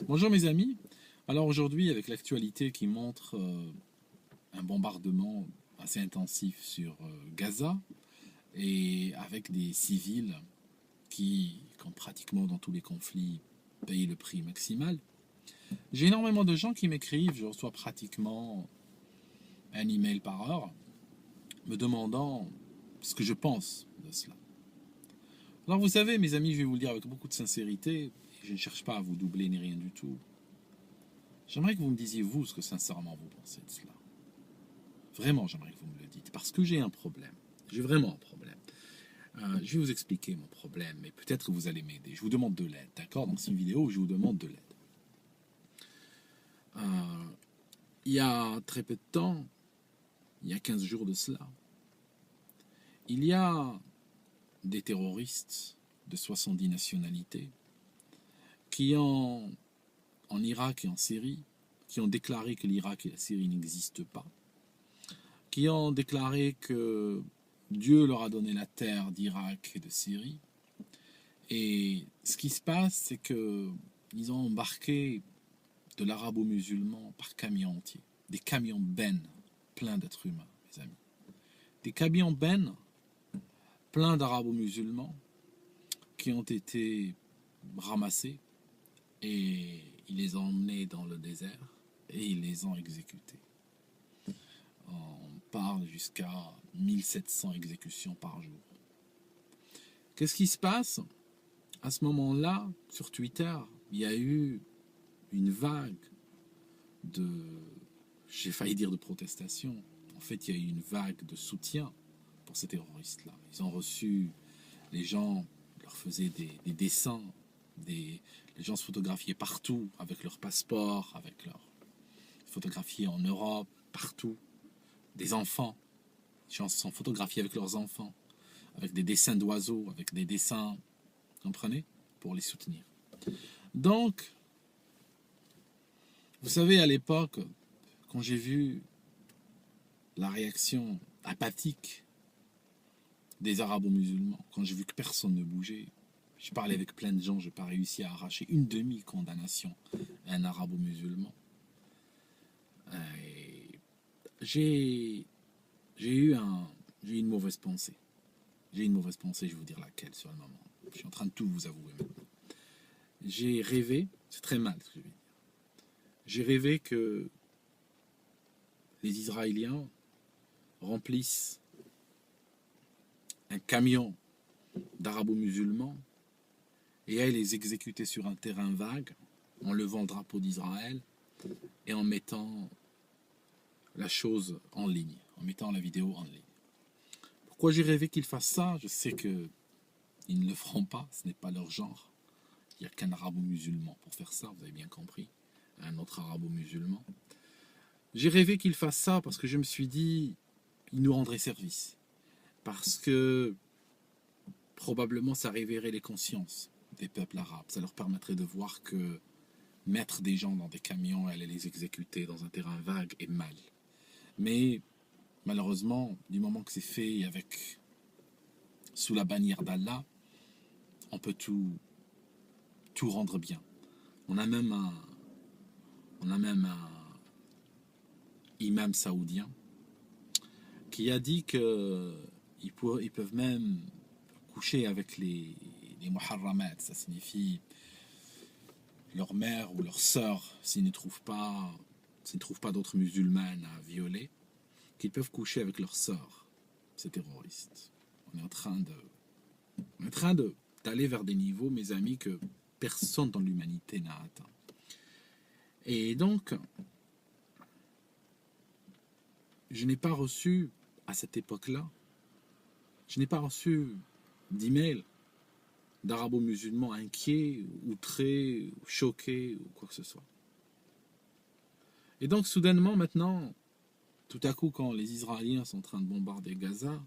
Bonjour mes amis. Alors aujourd'hui, avec l'actualité qui montre un bombardement assez intensif sur Gaza et avec des civils qui, comme pratiquement dans tous les conflits, payent le prix maximal, j'ai énormément de gens qui m'écrivent, je reçois pratiquement un email par heure, me demandant ce que je pense de cela. Alors vous savez mes amis, je vais vous le dire avec beaucoup de sincérité, je ne cherche pas à vous doubler ni rien du tout. J'aimerais que vous me disiez, vous, ce que sincèrement vous pensez de cela. Vraiment, j'aimerais que vous me le dites, parce que j'ai un problème. J'ai vraiment un problème. Je vais vous expliquer mon problème, mais peut-être que vous allez m'aider. Je vous demande de l'aide, d'accord? Dans cette vidéo, je vous demande de l'aide. Il y a très peu de temps, il y a 15 jours de cela, il y a des terroristes de 70 nationalités qui ont, en Irak et en Syrie, qui ont déclaré que l'Irak et la Syrie n'existent pas, qui ont déclaré que Dieu leur a donné la terre d'Irak et de Syrie. Et ce qui se passe, c'est qu'ils ont embarqué de l'arabo-musulman par camion entier. Des camions bennes pleins d'êtres humains, mes amis. Des camions bennes pleins d'arabo-musulmans qui ont été ramassés et ils les ont emmenés dans le désert et ils les ont exécutés. On parle jusqu'à 1700 exécutions par jour. Qu'est-ce qui se passe? À ce moment-là, sur Twitter, il y a eu une vague de, j'ai failli dire de protestation. En fait, il y a eu une vague de soutien pour ces terroristes-là. Ils ont reçu, les gens leur faisaient des dessins, les gens se photographiaient partout avec leur passeport, avec leur photographiés en Europe, partout. Des enfants, les gens se sont photographiés avec leurs enfants, avec des dessins d'oiseaux, avec des dessins, comprenez, pour les soutenir. Donc, vous savez, à l'époque, quand j'ai vu la réaction apathique des arabo-musulmans, quand j'ai vu que personne ne bougeait, je parlais avec plein de gens, je n'ai pas réussi à arracher une demi-condamnation à un arabo-musulman. J'ai eu une mauvaise pensée. J'ai une mauvaise pensée, je vais vous dire laquelle sur le moment. Je suis en train de tout vous avouer maintenant. J'ai rêvé, c'est très mal ce que je vais dire. J'ai rêvé que les Israéliens remplissent un camion d'arabo-musulmans et aillent les exécuter sur un terrain vague en levant le drapeau d'Israël et en mettant la chose en ligne, en mettant la vidéo en ligne. Pourquoi j'ai rêvé qu'ils fassent ça? Je sais qu'ils ne le feront pas, ce n'est pas leur genre. Il n'y a qu'un arabo-musulman pour faire ça, vous avez bien compris. Un autre arabo-musulman. J'ai rêvé qu'ils fassent ça parce que je me suis dit, ils nous rendraient service. Parce que probablement ça réveillerait les consciences des peuples arabes. Ça leur permettrait de voir que mettre des gens dans des camions et aller les exécuter dans un terrain vague est mal. Mais malheureusement, du moment que c'est fait avec sous la bannière d'Allah, on peut tout rendre bien. On a même un imam saoudien qui a dit qu'ils peuvent même coucher avec les muharramat, ça signifie leur mère ou leur sœur s'ils ne trouvent pas d'autres musulmanes à violer, qu'ils peuvent coucher avec leur sœur, ces terroristes. On est en train d'aller vers des niveaux, mes amis, que personne dans l'humanité n'a atteint. Et donc, je n'ai pas reçu, à cette époque-là, je n'ai pas reçu d'email d'arabo-musulmans inquiets, outrés, choqués, ou quoi que ce soit. Et donc, soudainement, maintenant, tout à coup, quand les Israéliens sont en train de bombarder Gaza,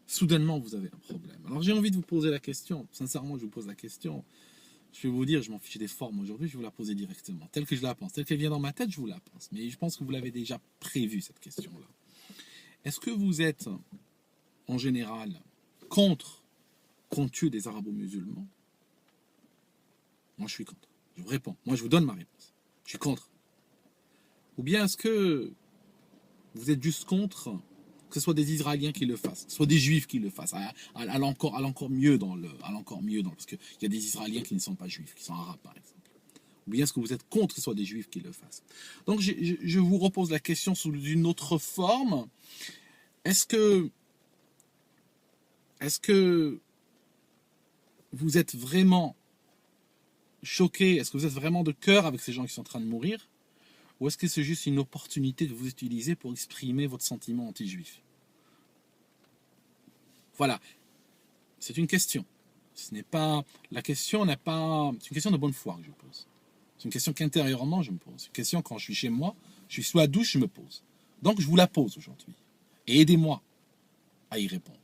soudainement, vous avez un problème. Alors, j'ai envie de vous poser la question. Sincèrement, je vous pose la question. Je vais vous dire, je m'en fiche des formes aujourd'hui, je vais vous la poser directement. Telle que je la pense, telle qu'elle vient dans ma tête, je vous la pense. Mais je pense que vous l'avez déjà prévu, cette question-là. Est-ce que vous êtes, en général, contre qu'on tue des arabo-musulmans? Moi, je suis contre. Je vous réponds. Moi, je vous donne ma réponse. Je suis contre. Ou bien est-ce que vous êtes juste contre que ce soit des Israéliens qui le fassent, que ce soit des Juifs qui le fassent, allez encore mieux parce qu'il y a des Israéliens qui ne sont pas Juifs, qui sont Arabes par exemple. Ou bien est-ce que vous êtes contre que ce soit des Juifs qui le fassent? Donc je vous repose la question sous une autre forme. Est-ce que vous êtes vraiment choqué? Est-ce que vous êtes vraiment de cœur avec ces gens qui sont en train de mourir? Ou est-ce que c'est juste une opportunité de vous utiliser pour exprimer votre sentiment anti-juif? Voilà, c'est une question. La question n'est pas... C'est une question de bonne foi que je pose. C'est une question qu'intérieurement je me pose. C'est une question quand je suis chez moi, je suis sous la douche, je me pose. Donc je vous la pose aujourd'hui. Et aidez-moi à y répondre.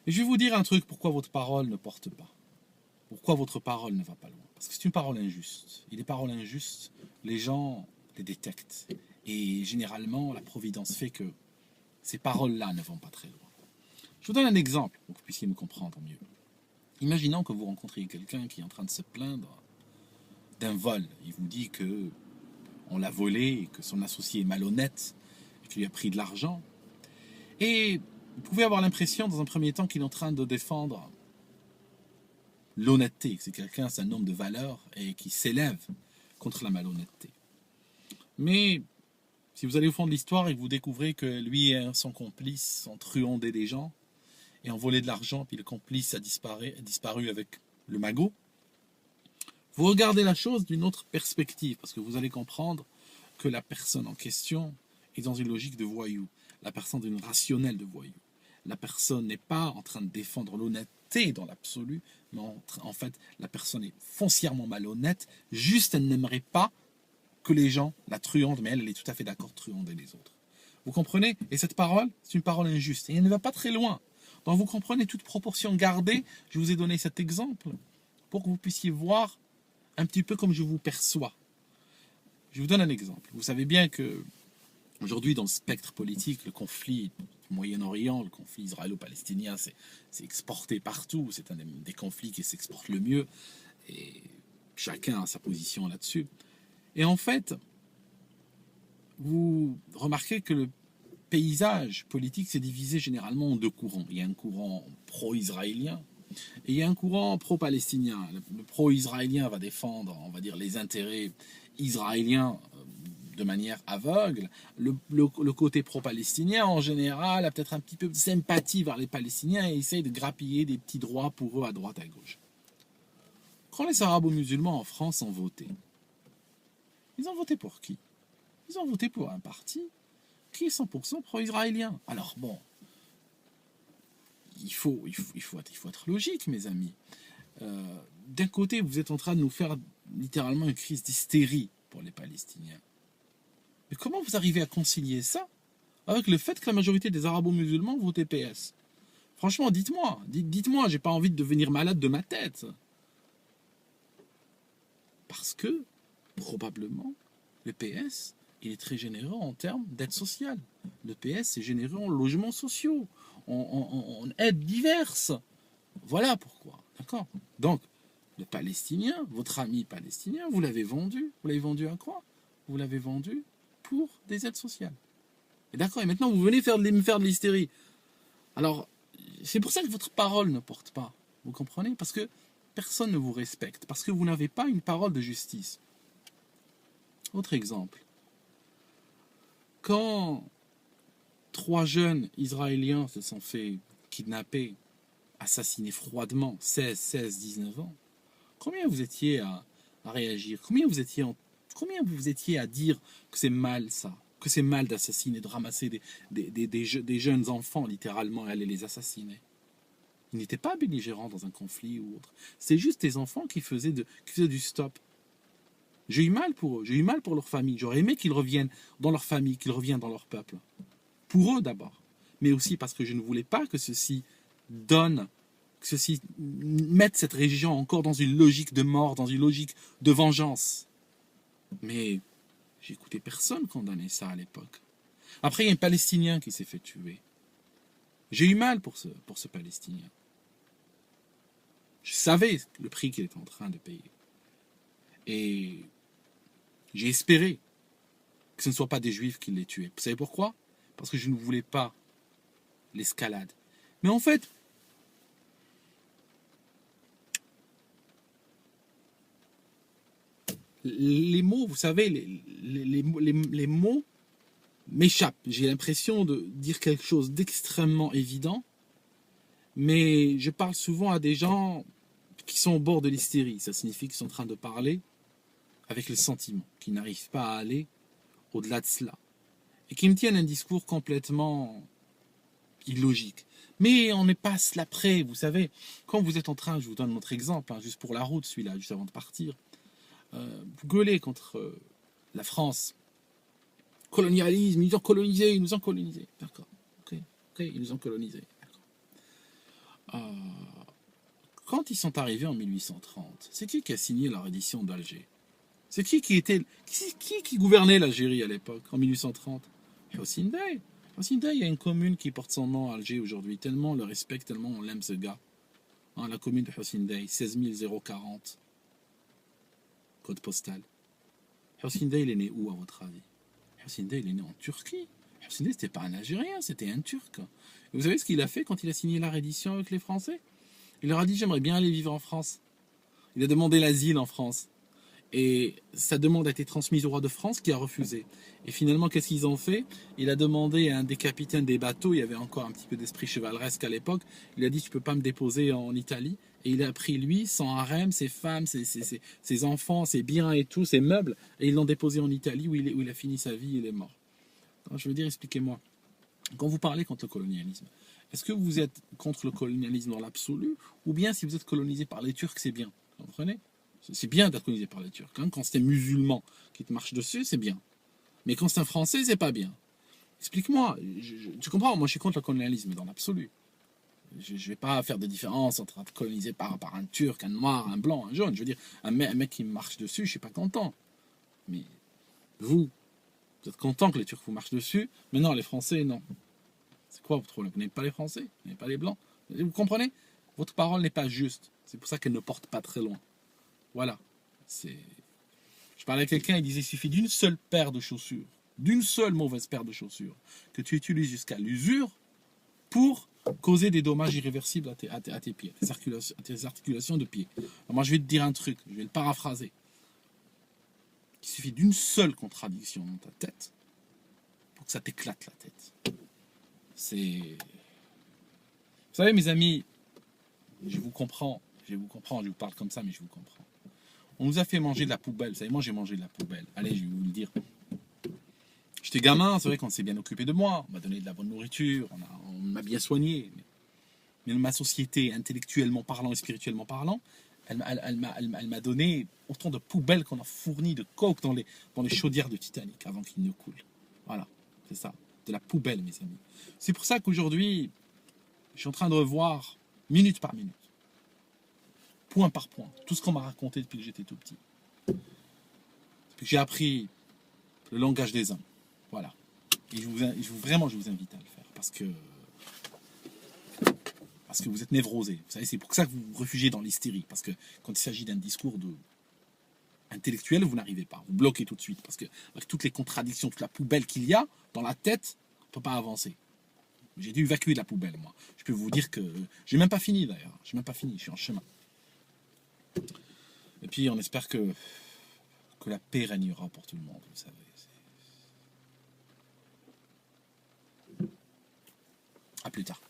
Et je vais vous dire un truc, pourquoi votre parole ne porte pas. Pourquoi votre parole ne va pas loin. Parce que c'est une parole injuste. Et les paroles injustes, les gens les détectent. Et généralement, la providence fait que ces paroles-là ne vont pas très loin. Je vous donne un exemple pour que vous puissiez me comprendre mieux. Imaginons que vous rencontriez quelqu'un qui est en train de se plaindre d'un vol. Il vous dit que on l'a volé, et que son associé est malhonnête, et qu'il lui a pris de l'argent. Et vous pouvez avoir l'impression, dans un premier temps, qu'il est en train de défendre l'honnêteté. C'est quelqu'un, c'est un homme de valeur et qui s'élève contre la malhonnêteté. Mais si vous allez au fond de l'histoire et que vous découvrez que lui et son complice ont truandé des gens et ont volé de l'argent, puis le complice a disparu avec le magot, vous regardez la chose d'une autre perspective, parce que vous allez comprendre que la personne en question est dans une logique de voyou, la personne d'une rationnelle de voyou. La personne n'est pas en train de défendre l'honnêteté dans l'absolu, mais en fait, la personne est foncièrement malhonnête, juste elle n'aimerait pas que les gens la truandent, mais elle est tout à fait d'accord de truander les autres. Vous comprenez? Et cette parole, c'est une parole injuste, et elle ne va pas très loin. Donc vous comprenez, toute proportion gardée, je vous ai donné cet exemple, pour que vous puissiez voir un petit peu comme je vous perçois. Je vous donne un exemple. Vous savez bien que aujourd'hui, dans le spectre politique, le conflit du Moyen-Orient, le conflit israélo-palestinien, c'est exporté partout. C'est un des conflits qui s'exporte le mieux. Et chacun a sa position là-dessus. Et en fait, vous remarquez que le paysage politique s'est divisé généralement en deux courants. Il y a un courant pro-israélien et il y a un courant pro-palestinien. Le pro-israélien va défendre, on va dire, les intérêts israéliens de manière aveugle. Le côté pro-palestinien, en général, a peut-être un petit peu de sympathie vers les Palestiniens et essaye de grappiller des petits droits pour eux à droite, à gauche. Quand les arabo-musulmans en France ont voté, ils ont voté pour qui? Ils ont voté pour un parti qui est 100% pro-israélien. Alors bon, il faut être logique, mes amis. D'un côté, vous êtes en train de nous faire littéralement une crise d'hystérie pour les Palestiniens. Mais comment vous arrivez à concilier ça avec le fait que la majorité des arabo-musulmans votent PS? Franchement, dites-moi, j'ai pas envie de devenir malade de ma tête. Parce que, probablement, le PS, il est très généreux en termes d'aide sociale. Le PS est généreux en logements sociaux, en aides diverses. Voilà pourquoi. D'accord? Donc, le Palestinien, votre ami palestinien, vous l'avez vendu. Vous l'avez vendu à quoi? Vous l'avez vendu pour des aides sociales. Et d'accord, et maintenant vous venez me faire de l'hystérie. Alors, c'est pour ça que votre parole ne porte pas. Vous comprenez? Parce que personne ne vous respecte. Parce que vous n'avez pas une parole de justice. Autre exemple. Quand 3 jeunes Israéliens se sont fait kidnapper, assassiner froidement, 16, 19 ans, combien vous étiez à réagir? Combien vous étiez à dire que c'est mal ça? Que c'est mal d'assassiner, de ramasser des jeunes enfants littéralement et aller les assassiner? Ils n'étaient pas belligérants dans un conflit ou autre. C'est juste des enfants qui faisaient du stop. J'ai eu mal pour eux, j'ai eu mal pour leur famille. J'aurais aimé qu'ils reviennent dans leur famille, qu'ils reviennent dans leur peuple. Pour eux d'abord. Mais aussi parce que je ne voulais pas que ceci mette cette région encore dans une logique de mort, dans une logique de vengeance. Mais j'ai écouté personne condamner ça à l'époque. Après, il y a un Palestinien qui s'est fait tuer. J'ai eu mal pour ce Palestinien. Je savais le prix qu'il était en train de payer. Et j'ai espéré que ce ne soit pas des juifs qui les tuaient. Vous savez pourquoi? Parce que je ne voulais pas l'escalade. Mais en fait, les mots, vous savez, les mots m'échappent. J'ai l'impression de dire quelque chose d'extrêmement évident, mais je parle souvent à des gens qui sont au bord de l'hystérie. Ça signifie qu'ils sont en train de parler avec le sentiment, qu'ils n'arrivent pas à aller au-delà de cela, et qui me tiennent un discours complètement illogique. Mais on n'est pas cela près, vous savez. Quand vous êtes en train, je vous donne notre exemple, hein, juste pour la route, celui-là, juste avant de partir, vous gueulez contre la France. Colonialisme, ils nous ont colonisés, ils nous ont colonisés. D'accord, ok, ils nous ont colonisés. Quand ils sont arrivés en 1830, c'est qui a signé la reddition d'Alger? C'est qui gouvernait l'Algérie à l'époque, en 1830? Hossein Bey. Hossein Bey, il y a une commune qui porte son nom à Alger aujourd'hui, tellement on le respecte, tellement on l'aime ce gars. Hein, la commune de Hossein Bey, 16 040. Code postal. Hossein Bey, il est né où à votre avis? Hossein Bey, il est né en Turquie. Hossein Bey, c'était pas un Algérien, c'était un Turc. Et vous savez ce qu'il a fait quand il a signé la reddition avec les Français? Il leur a dit, j'aimerais bien aller vivre en France. Il a demandé l'asile en France. Et sa demande a été transmise au roi de France qui a refusé. Et finalement, qu'est-ce qu'ils ont fait? Il a demandé à un des capitaines des bateaux, il y avait encore un petit peu d'esprit chevaleresque à l'époque, il a dit, tu peux pas me déposer en Italie. Et il a pris lui, son harem, ses femmes, ses enfants, ses biens et tout, ses meubles, et ils l'ont déposé en Italie où il a fini sa vie, il est mort. Alors, je veux dire, expliquez-moi, quand vous parlez contre le colonialisme, est-ce que vous êtes contre le colonialisme dans l'absolu, ou bien si vous êtes colonisé par les Turcs, c'est bien? Vous comprenez? C'est bien d'être colonisé par les Turcs. Hein. Quand c'est un musulman qui te marche dessus, c'est bien. Mais quand c'est un Français, c'est pas bien. Explique-moi. Tu comprends? Moi, je suis contre le colonialisme dans l'absolu. Je ne vais pas faire de différence entre être colonisé par un Turc, un Noir, un Blanc, un Jaune. Je veux dire, un mec qui me marche dessus, je suis pas content. Mais vous êtes content que les Turcs vous marchent dessus, mais non, les Français, non. C'est quoi votre problème? Vous n'aimez pas les Français? Vous n'aimez pas les Blancs? Vous comprenez? Votre parole n'est pas juste. C'est pour ça qu'elle ne porte pas très loin. Voilà. Je parlais à quelqu'un, il disait il suffit d'une seule paire de chaussures, d'une seule mauvaise paire de chaussures, que tu utilises jusqu'à l'usure pour causer des dommages irréversibles à tes pieds, à tes articulations de pied. Alors moi, je vais te dire un truc, je vais le paraphraser. Il suffit d'une seule contradiction dans ta tête pour que ça t'éclate la tête. Vous savez, mes amis, je vous comprends, je vous parle comme ça, mais je vous comprends. On nous a fait manger de la poubelle. Vous savez, moi j'ai mangé de la poubelle. Allez, je vais vous le dire. J'étais gamin, c'est vrai qu'on s'est bien occupé de moi. On m'a donné de la bonne nourriture, on m'a bien soigné. Mais ma société, intellectuellement parlant et spirituellement parlant, elle m'a donné autant de poubelles qu'on a fourni de coke dans les chaudières de Titanic avant qu'il ne coule. Voilà, c'est ça. De la poubelle, mes amis. C'est pour ça qu'aujourd'hui, je suis en train de revoir, minute par minute, point par point, tout ce qu'on m'a raconté depuis que j'étais tout petit. Depuis que j'ai appris le langage des hommes. Voilà. Et vraiment, je vous invite à le faire. Parce que vous êtes névrosé. Vous savez, c'est pour ça que vous vous réfugiez dans l'hystérie. Parce que quand il s'agit d'un discours intellectuel, vous n'arrivez pas. Vous bloquez tout de suite. Parce que avec toutes les contradictions, toute la poubelle qu'il y a dans la tête, on ne peut pas avancer. J'ai dû évacuer la poubelle, moi. Je peux vous dire que... J'ai même pas fini, d'ailleurs. J'ai même pas fini. Je suis en chemin. Et puis, on espère que la paix régnera pour tout le monde, vous savez. À plus tard.